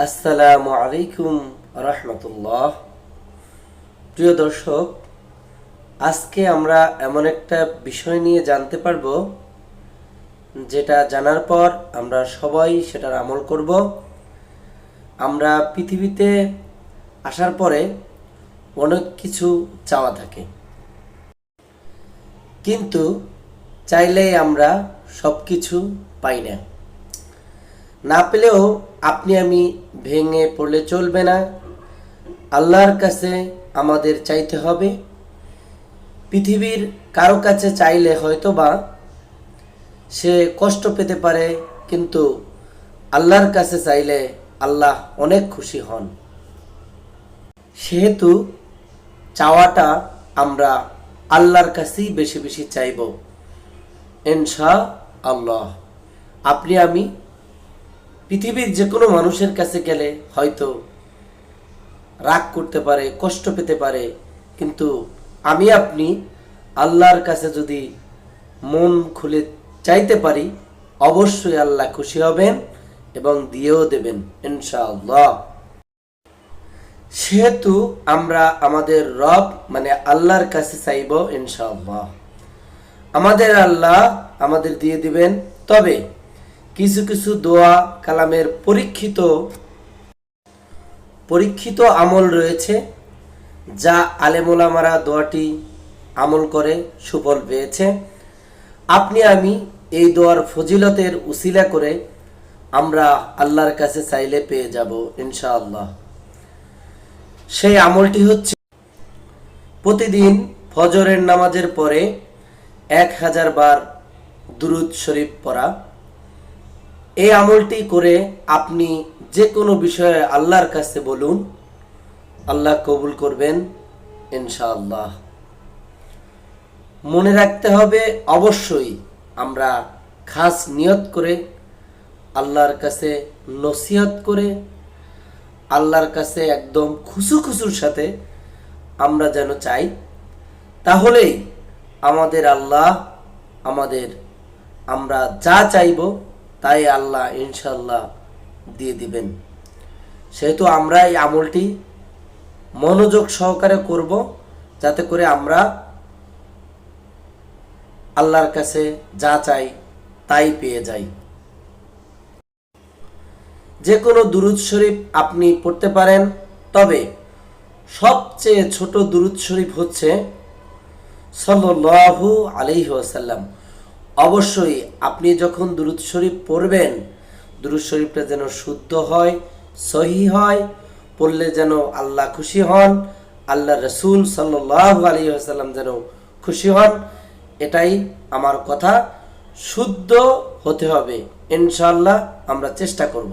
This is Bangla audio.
আসসালামু আলাইকুম রহমতুল্লাহ। প্রিয় দর্শক, আজকে আমরা এমন একটা বিষয় নিয়ে জানতে পারবো যেটা জানার পর আমরা সবাই সেটার আমল করব। আমরা পৃথিবীতে আসার পরে অনেক কিছু চাওয়া থাকে, কিন্তু চাইলেই আমরা সব কিছু পাই না। না পেলেও আপনি আমি ভেঙে পড়লে চলবে না, আল্লাহর কাছে আমাদের চাইতে হবে। পৃথিবীর কারো কাছে চাইলে হয়তো বা সে কষ্ট পেতে পারে, কিন্তু আল্লাহর কাছে চাইলে আল্লাহ অনেক খুশি হন। সেহেতু চাওয়াটা আমরা আল্লাহর কাছেই বেশি বেশি চাইব ইনশা আল্লাহ। আপনি আমি পৃথিবীর যে কোনো মানুষের কাছে গেলে হয়তো রাগ করতে পারে, কষ্ট পেতে পারে, কিন্তু আমি আপনি আল্লাহর কাছে যদি মন খুলে চাইতে পারি, অবশ্যই আল্লাহ খুশি হবেন এবং দিয়েও দেবেন ইনশাআল্লাহ। সেহেতু আমরা আমাদের রব মানে আল্লাহর কাছে চাইব ইনশাআল্লাহ। আমাদের আল্লাহ আমাদের দিয়ে দিবেন। তবে কিছু কিছু দোয়া কালামের পরীক্ষিত আমল রয়েছে, যা আলেমোলামারা দোয়াটি আমল করে সুফল পেয়েছে। আপনি আমি এই দোয়ার ফজিলতের উসিলা করে আমরা আল্লাহর কাছে চাইলে পেয়ে যাব ইনশাআল্লাহ। সেই আমলটি হচ্ছে প্রতিদিন ফজরের নামাজের পরে 1000 বার দুরূদ শরীফ পড়া। এই আমলটি করে আপনি যে কোনো বিষয়ে আল্লাহর কাছে বলুন, আল্লাহ কবুল করবেন ইনশাআল্লাহ। মনে রাখতে হবে, অবশ্যই আমরা খাস নিয়ত করে আল্লাহর কাছে নসিহত করে আল্লাহর কাছে একদম খুশুর সাথে আমরা যেন চাই, তাহলেই আমাদের আল্লাহ আমরা যা চাইব তাই আল্লাহ ইনশাআল্লাহ দিয়ে দিবেন। সেহেতু আমরা এই আমলটি মনোযোগ সহকারে করব, যাতে করে আমরা আল্লাহর কাছে যা চাই তাই পেয়ে যাই। যে কোনো দুরূদ শরীফ আপনি পড়তে পারেন, তবে সবচেয়ে ছোট দুরূদ শরীফ হচ্ছে সাল্লাল্লাহু আলাইহি ওয়াসাল্লাম। অবশ্যই আপনি যখন দুরূদ শরীফ পড়বেন, দুরূদ শরীফটা যেন শুদ্ধ হয়, সহিহ হয়, পড়লে যেন আল্লাহ খুশি হন, আল্লাহ রসুল সাল্লাল্লাহু আলাইহি ওয়াসাল্লাম যেন খুশি হন। এটাই আমার কথা। শুদ্ধ হতে হবে ইনশাআল্লাহ, আমরা চেষ্টা করব।